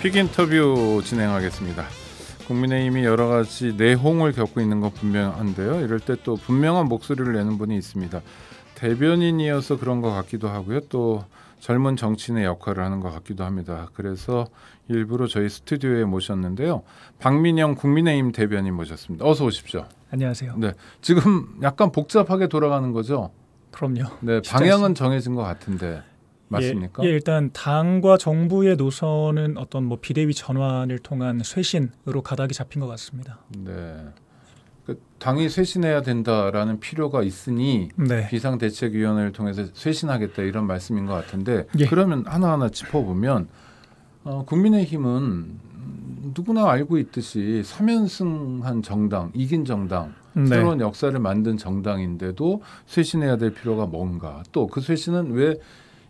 픽 인터뷰 진행하겠습니다. 국민의힘이 여러 가지 내홍을 겪고 있는 건 분명한데요. 이럴 때 또 분명한 목소리를 내는 분이 있습니다. 대변인이어서 그런 것 같기도 하고요. 또 젊은 정치인의 역할을 하는 것 같기도 합니다. 그래서 일부러 저희 스튜디오에 모셨는데요. 박민영 국민의힘 대변인 모셨습니다. 어서 오십시오. 안녕하세요. 네, 지금 약간 복잡하게 돌아가는 거죠? 그럼요. 네, 방향은 정해진 것 같은데 맞습니까? 예, 일단 당과 정부의 노선은 어떤 뭐 비대위 전환을 통한 쇄신으로 가닥이 잡힌 것 같습니다. 네, 그 당이 쇄신해야 된다라는 필요가 있으니 네. 비상대책위원회를 통해서 쇄신하겠다 이런 말씀인 것 같은데 예. 그러면 하나하나 짚어보면 국민의힘은 누구나 알고 있듯이 3연승한 정당, 이긴 정당, 네. 새로운 역사를 만든 정당인데도 쇄신해야 될 필요가 뭔가, 또 그 쇄신은 왜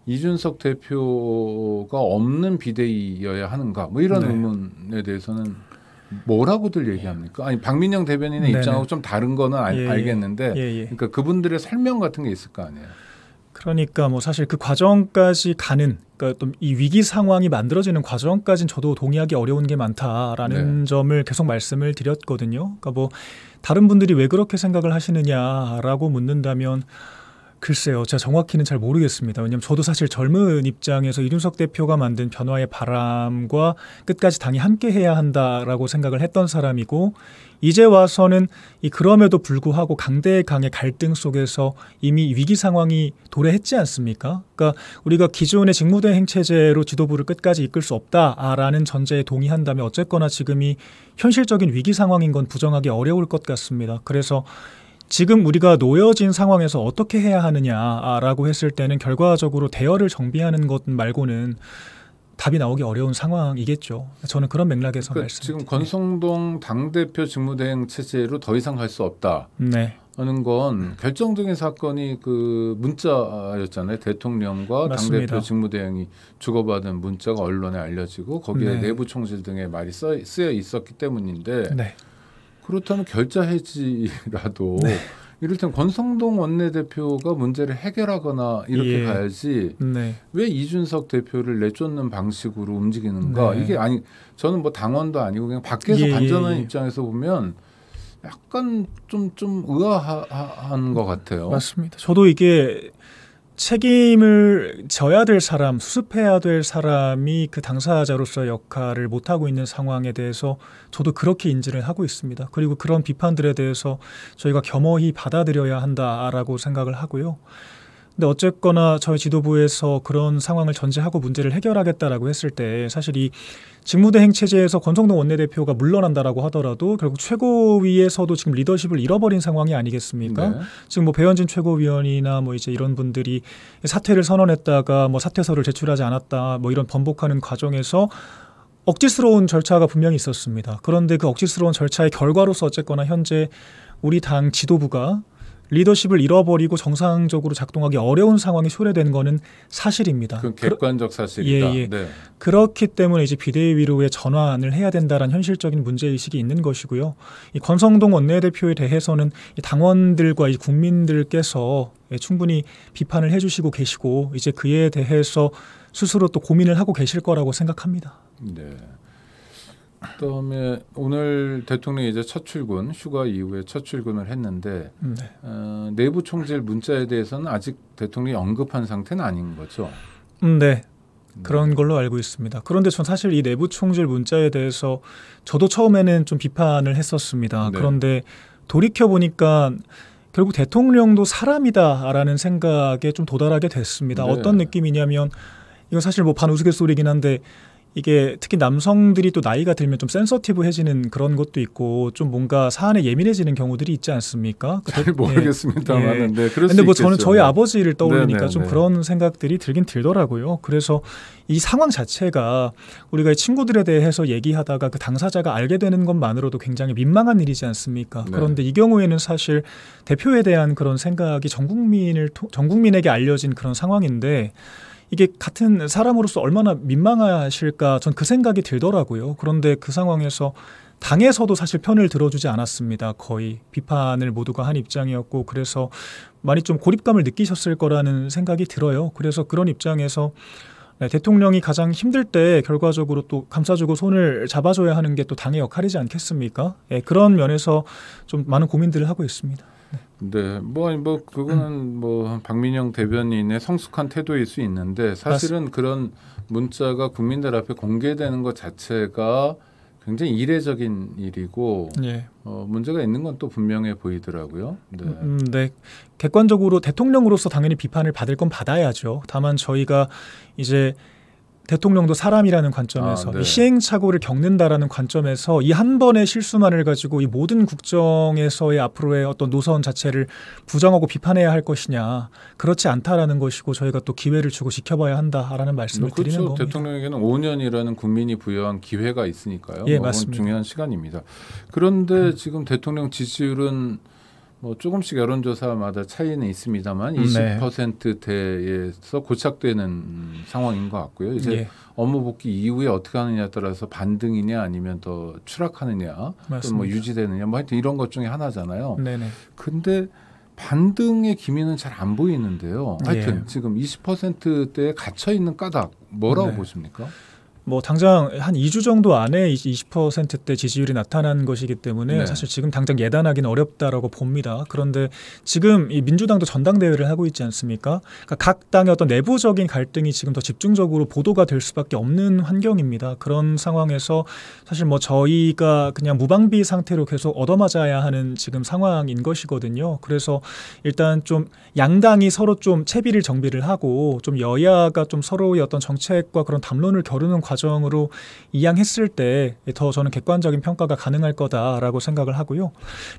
이준석 대표가 없는 비대위여야 하는가, 뭐 이런 네. 의문에 대해서는 뭐라고들 얘기합니까? 아니, 박민영 대변인의 네네. 입장하고 좀 다른 거는 알겠는데 그러니까 그분들의 설명 같은 게 있을 거 아니에요. 그러니까 뭐 사실 그 과정까지 가는, 그러니까 또 이 위기 상황이 만들어지는 과정까지는 저도 동의하기 어려운 게 많다라는 점을 계속 말씀을 드렸거든요. 그러니까 뭐 다른 분들이 왜 그렇게 생각을 하시느냐라고 묻는다면 글쎄요, 제가 정확히는 잘 모르겠습니다. 왜냐하면 저도 사실 젊은 입장에서 이준석 대표가 만든 변화의 바람과 끝까지 당이 함께해야 한다라고 생각을 했던 사람이고, 이제 와서는 그럼에도 불구하고 강대강의 갈등 속에서 이미 위기 상황이 도래했지 않습니까? 그러니까 우리가 기존의 직무대행 체제로 지도부를 끝까지 이끌 수 없다라는 전제에 동의한다면 어쨌거나 지금이 현실적인 위기 상황인 건 부정하기 어려울 것 같습니다. 그래서 지금 우리가 놓여진 상황에서 어떻게 해야 하느냐라고 했을 때는 결과적으로 대열을 정비하는 것 말고는 답이 나오기 어려운 상황이겠죠. 저는 그런 맥락에서 그러니까 말씀드립니다. 지금 권성동 당대표 직무대행 체제로 더 이상 갈 수 없다. 네. 하는 건 결정적인 사건이 그 문자였잖아요. 대통령과 맞습니다. 당대표 직무대행이 주고받은 문자가 언론에 알려지고 거기에 네. 내부 총질 등의 말이 쓰여 있었기 때문인데 네. 그렇다면 결자 해지라도 네. 이를테면 권성동 원내대표가 문제를 해결하거나 이렇게 예. 가야지 네. 왜 이준석 대표를 내쫓는 방식으로 움직이는가. 네. 이게 아니, 저는 뭐 당원도 아니고 그냥 밖에서 관전하는 입장에서 보면 약간 좀 의아한 것 같아요. 맞습니다. 저도 이게 책임을 져야 될 사람, 수습해야 될 사람이 그 당사자로서의 역할을 못하고 있는 상황에 대해서 저도 그렇게 인지를 하고 있습니다. 그리고 그런 비판들에 대해서 저희가 겸허히 받아들여야 한다라고 생각을 하고요. 근데 어쨌거나 저희 지도부에서 그런 상황을 전제하고 문제를 해결하겠다라고 했을 때 사실 이 직무대행 체제에서 권성동 원내대표가 물러난다라고 하더라도 결국 최고위에서도 지금 리더십을 잃어버린 상황이 아니겠습니까? 네. 지금 뭐 배현진 최고위원이나 뭐 이제 이런 분들이 사퇴를 선언했다가 뭐 사퇴서를 제출하지 않았다 뭐 이런 번복하는 과정에서 억지스러운 절차가 분명히 있었습니다. 그런데 그 억지스러운 절차의 결과로서 어쨌거나 현재 우리 당 지도부가 리더십을 잃어버리고 정상적으로 작동하기 어려운 상황이 초래된 거는 사실입니다. 그 객관적 사실이다. 예. 네. 그렇기 때문에 이제 비대위로의 전환을 해야 된다라는 현실적인 문제의식이 있는 것이고요. 이 권성동 원내대표에 대해서는 이 당원들과 이 국민들께서 충분히 비판을 해주시고 계시고 이제 그에 대해서 스스로 또 고민을 하고 계실 거라고 생각합니다. 네. 그다음에 오늘 대통령이 이제 첫 출근, 휴가 이후에 첫 출근을 했는데 네. 내부 총질 문자에 대해서는 아직 대통령이 언급한 상태는 아닌 거죠. 네. 그런 걸로 알고 있습니다. 그런데 전 사실 이 내부 총질 문자에 대해서 저도 처음에는 좀 비판을 했었습니다. 네. 그런데 돌이켜 보니까 결국 대통령도 사람이다라는 생각에 좀 도달하게 됐습니다. 네. 어떤 느낌이냐면 이건 사실 뭐 반우스갯소리긴 한데 이게 특히 남성들이 또 나이가 들면 좀 센서티브해지는 그런 것도 있고 좀 뭔가 사안에 예민해지는 경우들이 있지 않습니까? 잘 모르겠습니다만, 네, 그럴 근데 수 뭐 있겠죠. 저는 저희 아버지를 떠올리니까 네네네. 좀 그런 생각들이 들긴 들더라고요. 그래서 이 상황 자체가 우리가 친구들에 대해서 얘기하다가 그 당사자가 알게 되는 것만으로도 굉장히 민망한 일이지 않습니까? 네. 그런데 이 경우에는 사실 대표에 대한 그런 생각이 전 국민에게 알려진 그런 상황인데. 이게 같은 사람으로서 얼마나 민망하실까 전 그 생각이 들더라고요. 그런데 그 상황에서 당에서도 사실 편을 들어주지 않았습니다. 거의 비판을 모두가 한 입장이었고 그래서 많이 좀 고립감을 느끼셨을 거라는 생각이 들어요. 그래서 그런 입장에서 네, 대통령이 가장 힘들 때 결과적으로 또 감싸주고 손을 잡아줘야 하는 게 또 당의 역할이지 않겠습니까? 네, 그런 면에서 좀 많은 고민들을 하고 있습니다. 네, 뭐 그거는 뭐 박민영 대변인의 성숙한 태도일 수 있는데 사실은 그런 문자가 국민들 앞에 공개되는 것 자체가 굉장히 이례적인 일이고 예. 문제가 있는 건 또 분명해 보이더라고요. 네. 네, 객관적으로 대통령으로서 당연히 비판을 받을 건 받아야죠. 다만 저희가 이제 대통령도 사람이라는 관점에서 네. 이 시행착오를 겪는다라는 관점에서 이 한 번의 실수만을 가지고 이 모든 국정에서의 앞으로의 어떤 노선 자체를 부정하고 비판해야 할 것이냐, 그렇지 않다라는 것이고 저희가 또 기회를 주고 지켜봐야 한다라는 말씀을 그렇죠. 드리는 겁니다. 대통령에게는 5년이라는 국민이 부여한 기회가 있으니까요. 예, 그건 맞습니다. 중요한 시간입니다. 그런데 지금 대통령 지지율은 뭐 조금씩 여론조사마다 차이는 있습니다만 20%대에서 고착되는 상황인 것 같고요. 이제 예. 업무 복귀 이후에 어떻게 하느냐에 따라서 반등이냐 아니면 더 추락하느냐, 또는 뭐 유지되느냐, 뭐 하여튼 이런 것 중에 하나잖아요. 네네. 근데 반등의 기미는 잘 안 보이는데요. 하여튼 예. 지금 20%대에 갇혀 있는 까닭 뭐라고 네. 보십니까? 뭐 당장 한 2주 정도 안에 20%대 지지율이 나타난 것이기 때문에 네. 사실 지금 당장 예단하기는 어렵다라고 봅니다. 그런데 지금 이 민주당도 전당대회를 하고 있지 않습니까? 그러니까 각 당의 어떤 내부적인 갈등이 지금 더 집중적으로 보도가 될 수밖에 없는 환경입니다. 그런 상황에서 사실 뭐 저희가 그냥 무방비 상태로 계속 얻어맞아야 하는 지금 상황인 것이거든요. 그래서 일단 좀 양당이 서로 좀 채비를 정비를 하고 좀 여야가 좀 서로의 어떤 정책과 그런 담론을 겨루는 과정으로 이양했을 때 더 저는 객관적인 평가가 가능할 거다라고 생각을 하고요.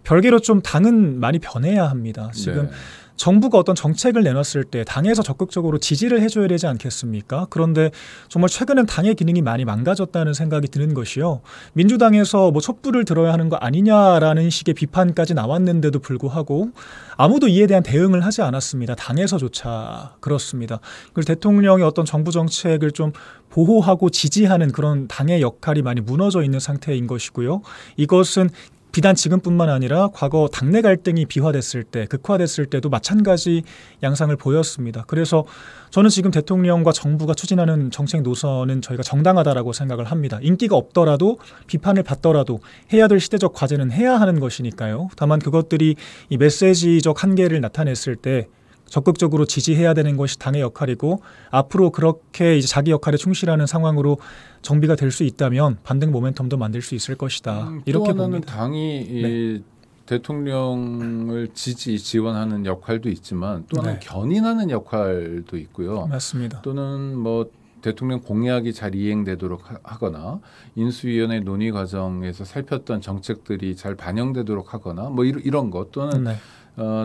별개로 좀 당은 많이 변해야 합니다. 지금 네. 정부가 어떤 정책을 내놨을 때 당에서 적극적으로 지지를 해줘야 되지 않겠습니까? 그런데 정말 최근엔 당의 기능이 많이 망가졌다는 생각이 드는 것이요. 민주당에서 뭐 촛불을 들어야 하는 거 아니냐라는 식의 비판까지 나왔는데도 불구하고 아무도 이에 대한 대응을 하지 않았습니다. 당에서조차 그렇습니다. 그리고 대통령이 어떤 정부 정책을 좀 보호하고 지지하는 그런 당의 역할이 많이 무너져 있는 상태인 것이고요. 이것은 비단 지금뿐만 아니라 과거 당내 갈등이 비화됐을 때, 극화됐을 때도 마찬가지 양상을 보였습니다. 그래서 저는 지금 대통령과 정부가 추진하는 정책 노선은 저희가 정당하다라고 생각을 합니다. 인기가 없더라도 비판을 받더라도 해야 될 시대적 과제는 해야 하는 것이니까요. 다만 그것들이 이 메시지적 한계를 나타냈을 때 적극적으로 지지해야 되는 것이 당의 역할이고 앞으로 그렇게 이제 자기 역할에 충실하는 상황으로 정비가 될 수 있다면 반등 모멘텀도 만들 수 있을 것이다. 이렇게 또 하나는 봅니다. 당이 이 대통령을 지원하는 역할도 있지만 또 하나는 네. 견인하는 역할도 있고요. 맞습니다. 또는 뭐 대통령 공약이 잘 이행되도록 하거나 인수위원회 논의 과정에서 살폈던 정책들이 잘 반영되도록 하거나 뭐 이런 것 또는 네.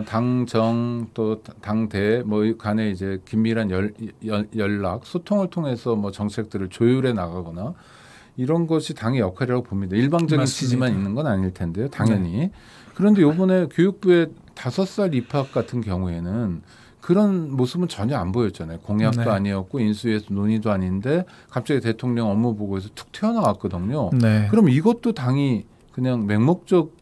당정 또 당대 뭐 간에 이제 긴밀한 연락 소통을 통해서 뭐 정책들을 조율해 나가거나 이런 것이 당의 역할이라고 봅니다. 일방적인 맞습니다. 지지만 있는 건 아닐 텐데요, 당연히. 그런데 이번에 교육부의 5살 입학 같은 경우에는 그런 모습은 전혀 안 보였잖아요. 공약도 네. 아니었고 인수위에서 논의도 아닌데 갑자기 대통령 업무 보고에서 툭 튀어나왔거든요. 네. 그럼 이것도 당이 그냥 맹목적으로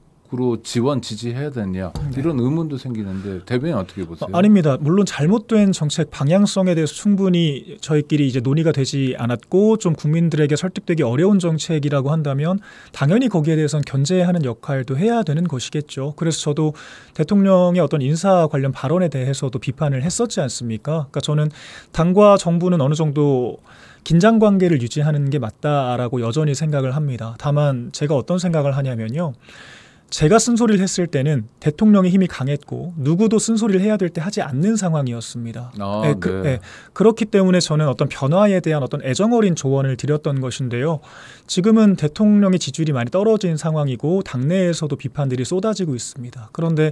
지원 지지해야 되냐 이런 의문도 생기는데 대변인 어떻게 보세요? 아닙니다. 물론 잘못된 정책 방향성에 대해서 충분히 저희끼리 이제 논의가 되지 않았고 좀 국민들에게 설득되기 어려운 정책이라고 한다면 당연히 거기에 대해서는 견제하는 역할도 해야 되는 것이겠죠. 그래서 저도 대통령의 어떤 인사 관련 발언에 대해서도 비판을 했었지 않습니까? 그러니까 저는 당과 정부는 어느 정도 긴장 관계를 유지하는 게 맞다라고 여전히 생각을 합니다. 다만 제가 어떤 생각을 하냐면요. 제가 쓴소리를 했을 때는 대통령의 힘이 강했고 누구도 쓴소리를 해야 될 때 하지 않는 상황이었습니다. 네. 그렇기 때문에 저는 어떤 변화에 대한 어떤 애정어린 조언을 드렸던 것인데요. 지금은 대통령의 지지율이 많이 떨어진 상황이고 당내에서도 비판들이 쏟아지고 있습니다. 그런데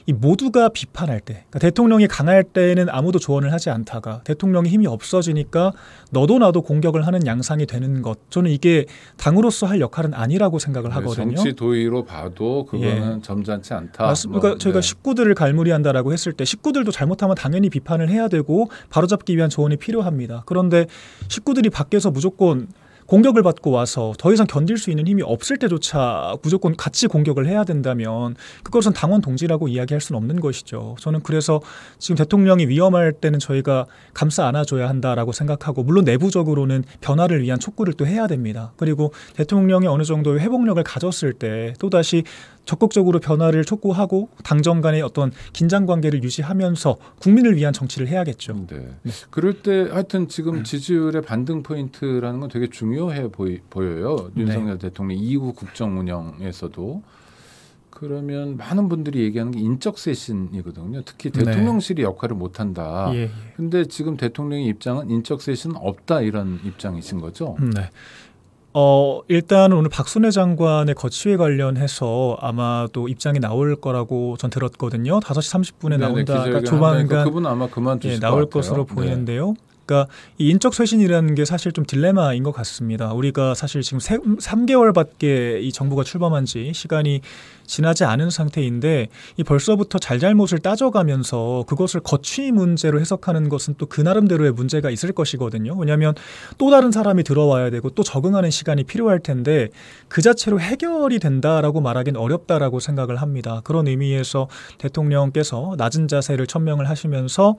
이 모두가 비판할 때, 그러니까 대통령이 강할 때는 아무도 조언을 하지 않다가 대통령이 힘이 없어지니까 너도 나도 공격을 하는 양상이 되는 것, 저는 이게 당으로서 할 역할은 아니라고 생각을 하거든요. 정치 도의로 봐도 그거는 점잖지 않다. 맞습니다. 그러니까 저희가 식구들을 갈무리한다라고 했을 때 식구들도 잘못하면 당연히 비판을 해야 되고 바로잡기 위한 조언이 필요합니다. 그런데 식구들이 밖에서 무조건 공격을 받고 와서 더 이상 견딜 수 있는 힘이 없을 때조차 무조건 같이 공격을 해야 된다면 그것은 당원 동지라고 이야기할 수는 없는 것이죠. 저는 그래서 지금 대통령이 위험할 때는 저희가 감싸 안아줘야 한다라고 생각하고, 물론 내부적으로는 변화를 위한 촉구를 또 해야 됩니다. 그리고 대통령이 어느 정도의 회복력을 가졌을 때 또다시 적극적으로 변화를 촉구하고 당정 간의 어떤 긴장 관계를 유지하면서 국민을 위한 정치를 해야겠죠. 네. 그럴 때 하여튼 지금 지지율의 반등 포인트라는 건 되게 중요해 보여요. 윤석열 대통령 이후 국정 운영에서도. 그러면 많은 분들이 얘기하는 게 인적 쇄신이거든요. 특히 대통령실이 역할을 못한다. 근데 지금 대통령의 입장은 인적 쇄신은 없다, 이런 입장이신 거죠? 네. 일단 오늘 박순애 장관의 거취에 관련해서 아마도 입장이 나올 거라고 전 들었거든요. 5시 30분에 나온다가 조만간 그분 아마 그만두실 것 나올 같아요. 것으로 보이는데요. 그러니까 이 인적 쇄신이라는 게 사실 좀 딜레마인 것 같습니다. 우리가 사실 지금 3개월밖에 이 정부가 출범한 지 시간이 지나지 않은 상태인데 이 벌써부터 잘잘못을 따져가면서 그것을 거취 문제로 해석하는 것은 또 그 나름대로의 문제가 있을 것이거든요. 왜냐하면 또 다른 사람이 들어와야 되고 또 적응하는 시간이 필요할 텐데 그 자체로 해결이 된다라고 말하기는 어렵다라고 생각을 합니다. 그런 의미에서 대통령께서 낮은 자세를 천명을 하시면서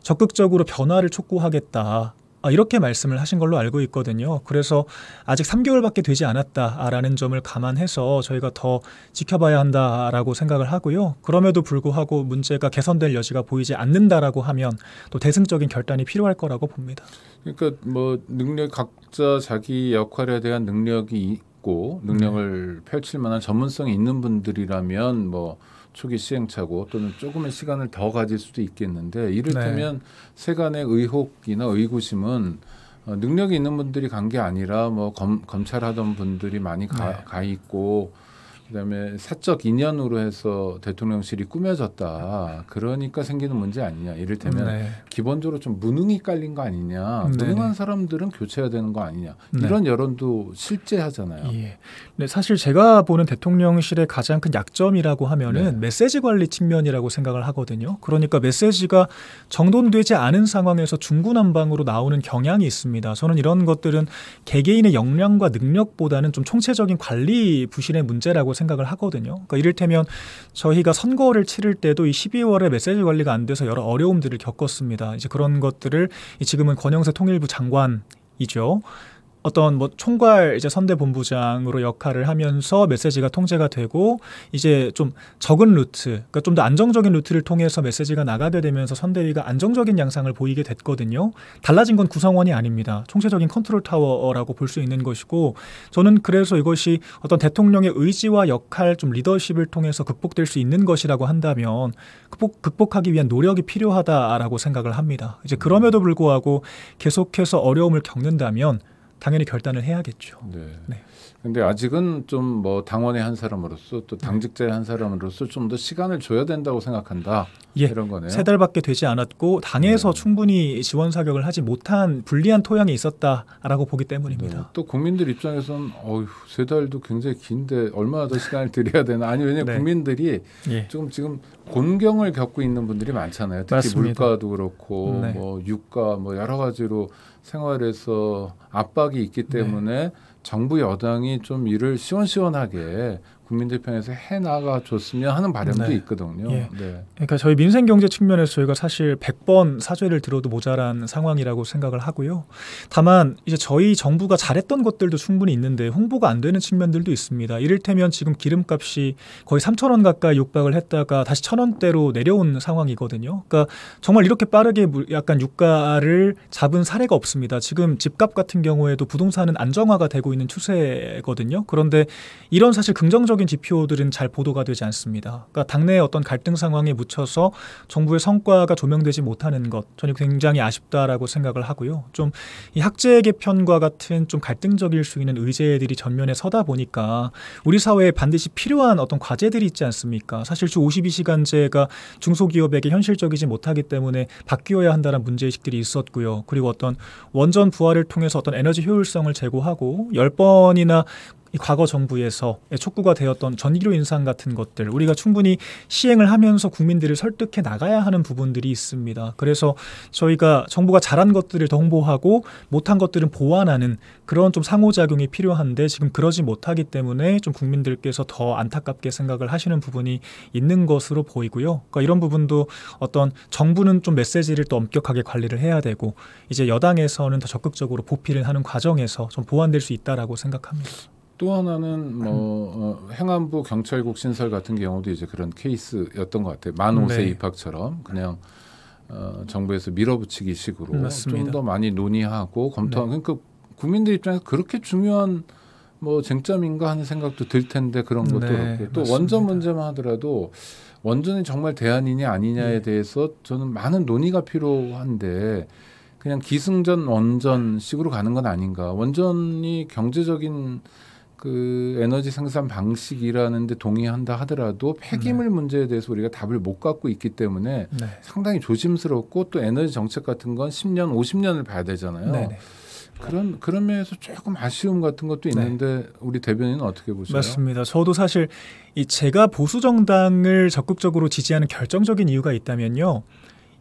적극적으로 변화를 촉구하겠다, 이렇게 말씀을 하신 걸로 알고 있거든요. 그래서 아직 3개월밖에 되지 않았다라는 점을 감안해서 저희가 더 지켜봐야 한다라고 생각을 하고요. 그럼에도 불구하고 문제가 개선될 여지가 보이지 않는다라고 하면 또 대승적인 결단이 필요할 거라고 봅니다. 그러니까 뭐 능력, 각자 자기 역할에 대한 능력이 있고 능력을 펼칠 만한 전문성이 있는 분들이라면 뭐 초기 시행착오 또는 조금의 시간을 더 가질 수도 있겠는데, 이를테면 세간의 의혹이나 의구심은 능력이 있는 분들이 간 게 아니라 뭐 검찰 하던 분들이 많이 가 있고, 그다음에 사적 인연으로 해서 대통령실이 꾸며졌다. 그러니까 생기는 문제 아니냐. 이를테면 기본적으로 좀 무능이 깔린 거 아니냐. 무능한 사람들은 교체해야 되는 거 아니냐. 이런 여론도 실제 하잖아요. 네, 사실 제가 보는 대통령실의 가장 큰 약점이라고 하면은 메시지 관리 측면이라고 생각을 하거든요. 그러니까 메시지가 정돈되지 않은 상황에서 중구난방으로 나오는 경향이 있습니다. 저는 이런 것들은 개개인의 역량과 능력보다는 좀 총체적인 관리 부실의 문제라고 생각을 하거든요. 그러니까 이를테면 저희가 선거를 치를 때도 이 12월에 메시지 관리가 안 돼서 여러 어려움들을 겪었습니다. 이제 그런 것들을 지금은 권영세 통일부 장관이죠. 어떤 뭐 총괄 이제 선대본부장으로 역할을 하면서 메시지가 통제가 되고 이제 좀 적은 루트, 그러니까 좀 더 안정적인 루트를 통해서 메시지가 나가게 되면서 선대위가 안정적인 양상을 보이게 됐거든요. 달라진 건 구성원이 아닙니다. 총체적인 컨트롤 타워라고 볼 수 있는 것이고, 저는 그래서 이것이 어떤 대통령의 의지와 역할, 좀 리더십을 통해서 극복될 수 있는 것이라고 한다면 극복하기 위한 노력이 필요하다라고 생각을 합니다. 이제 그럼에도 불구하고 계속해서 어려움을 겪는다면 당연히 결단을 해야겠죠. 근데 아직은 좀 뭐 당원의 한 사람으로서 또 당직자의 한 사람으로서 좀 더 시간을 줘야 된다고 생각한다. 이런 거네요. 3달밖에 되지 않았고 당에서 충분히 지원 사격을 하지 못한 불리한 토양이 있었다라고 보기 때문입니다. 또 국민들 입장에서는 3달도 굉장히 긴데 얼마나 더 시간을 들여야 되나. 아니 왜냐하면 국민들이 조금 지금 곤경을 겪고 있는 분들이 많잖아요. 특히 맞습니다. 물가도 그렇고 뭐 유가 뭐 여러 가지로 생활에서 압박이 있기 때문에 정부 여당이 좀 일을 시원시원하게 국민들 편에서 해나가 줬으면 하는 바람도 있거든요. 그러니까 저희 민생경제 측면에서 저희가 사실 100번 사죄를 들어도 모자란 상황이라고 생각을 하고요. 다만 이제 저희 정부가 잘했던 것들도 충분히 있는데 홍보가 안 되는 측면들도 있습니다. 이를테면 지금 기름값이 거의 3,000원 가까이 육박을 했다가 다시 1,000원대로 내려온 상황이거든요. 그러니까 정말 이렇게 빠르게 약간 유가를 잡은 사례가 없습니다. 지금 집값 같은 경우에도 부동산은 안정화가 되고 있는 추세거든요. 그런데 이런 사실 긍정적인 지표들은 잘 보도가 되지 않습니다. 그러니까 당내의 어떤 갈등 상황에 묻혀서 정부의 성과가 조명되지 못하는 것, 저는 굉장히 아쉽다라고 생각을 하고요. 좀 이 학제 개편과 같은 좀 갈등적일 수 있는 의제들이 전면에 서다 보니까 우리 사회에 반드시 필요한 어떤 과제들이 있지 않습니까? 사실 주 52시간제가 중소기업에게 현실적이지 못하기 때문에 바뀌어야 한다는 문제의식들이 있었고요. 그리고 어떤 원전 부활을 통해서 어떤 에너지 효율성을 제고하고 10번이나 이 과거 정부에서 촉구가 되었던 전기료 인상 같은 것들 우리가 충분히 시행을 하면서 국민들을 설득해 나가야 하는 부분들이 있습니다. 그래서 저희가 정부가 잘한 것들을 더 홍보하고 못한 것들은 보완하는 그런 좀 상호작용이 필요한데 지금 그러지 못하기 때문에 좀 국민들께서 더 안타깝게 생각을 하시는 부분이 있는 것으로 보이고요. 그러니까 이런 부분도 어떤 정부는 좀 메시지를 또 엄격하게 관리를 해야 되고 이제 여당에서는 더 적극적으로 보필을 하는 과정에서 좀 보완될 수 있다라고 생각합니다. 또 하나는 행안부 경찰국 신설 같은 경우도 이제 그런 케이스였던 것 같아요. 만 5세 네. 입학처럼 그냥 정부에서 밀어붙이기 식으로 맞습니다. 좀 더 많이 논의하고 검토하고 그러니까 국민들 입장에서 그렇게 중요한 쟁점인가 하는 생각도 들 텐데 그런 것도 네, 그렇고 또 맞습니다. 원전 문제만 하더라도 원전이 정말 대안이냐 아니냐에 대해서 저는 많은 논의가 필요한데 그냥 기승전 원전식으로 가는 건 아닌가. 원전이 경제적인 그 에너지 생산 방식이라는 데 동의한다 하더라도 폐기물 문제에 대해서 우리가 답을 못 갖고 있기 때문에 네. 상당히 조심스럽고 또 에너지 정책 같은 건 10년, 50년을 봐야 되잖아요. 네네. 그런 면에서 조금 아쉬움 같은 것도 있는데 우리 대변인은 어떻게 보세요? 맞습니다. 저도 사실 제가 보수 정당을 적극적으로 지지하는 결정적인 이유가 있다면요.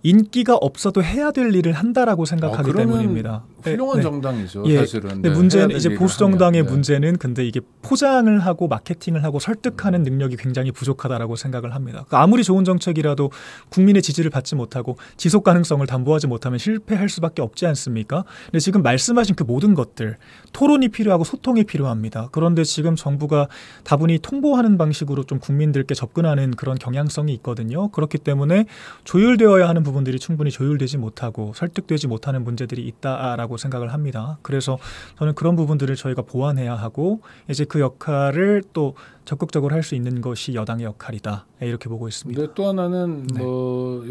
인기가 없어도 해야 될 일을 한다라고 생각하기 그러면 때문입니다. 훌륭한 네. 정당이죠, 예. 사실은. 근데 네, 문제는 해야 이제 될 보수 일을 정당의 하면, 네. 문제는 근데 이게 포장을 하고 마케팅을 하고 설득하는 능력이 굉장히 부족하다라고 생각을 합니다. 그러니까 아무리 좋은 정책이라도 국민의 지지를 받지 못하고 지속 가능성을 담보하지 못하면 실패할 수밖에 없지 않습니까? 근데 지금 말씀하신 그 모든 것들 토론이 필요하고 소통이 필요합니다. 그런데 지금 정부가 다분히 통보하는 방식으로 좀 국민들께 접근하는 그런 경향성이 있거든요. 그렇기 때문에 조율되어야 하는 부분들이 충분히 조율되지 못하고 설득되지 못하는 문제들이 있다라고 생각을 합니다. 그래서 저는 그런 부분들을 저희가 보완해야 하고 이제 그 역할을 또 적극적으로 할 수 있는 것이 여당의 역할이다. 이렇게 보고 있습니다. 근데 또 하나는 네.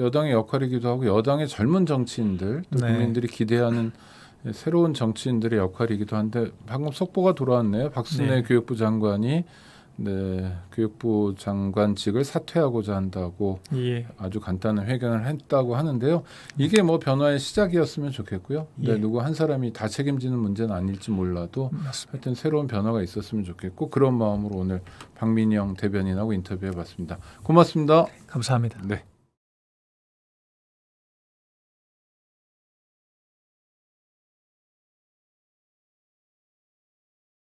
여당의 역할이기도 하고 여당의 젊은 정치인들 또 네. 국민들이 기대하는 새로운 정치인들의 역할이기도 한데 방금 속보가 돌아왔네요. 박순애 네. 교육부 장관이 교육부 장관직을 사퇴하고자 한다고 예. 아주 간단한 회견을 했다고 하는데요. 이게 변화의 시작이었으면 좋겠고요. 근데 예. 누구 한 사람이 다 책임지는 문제는 아닐지 몰라도 맞습니다. 하여튼 새로운 변화가 있었으면 좋겠고 그런 마음으로 오늘 박민영 대변인하고 인터뷰해봤습니다. 고맙습니다. 감사합니다. 네.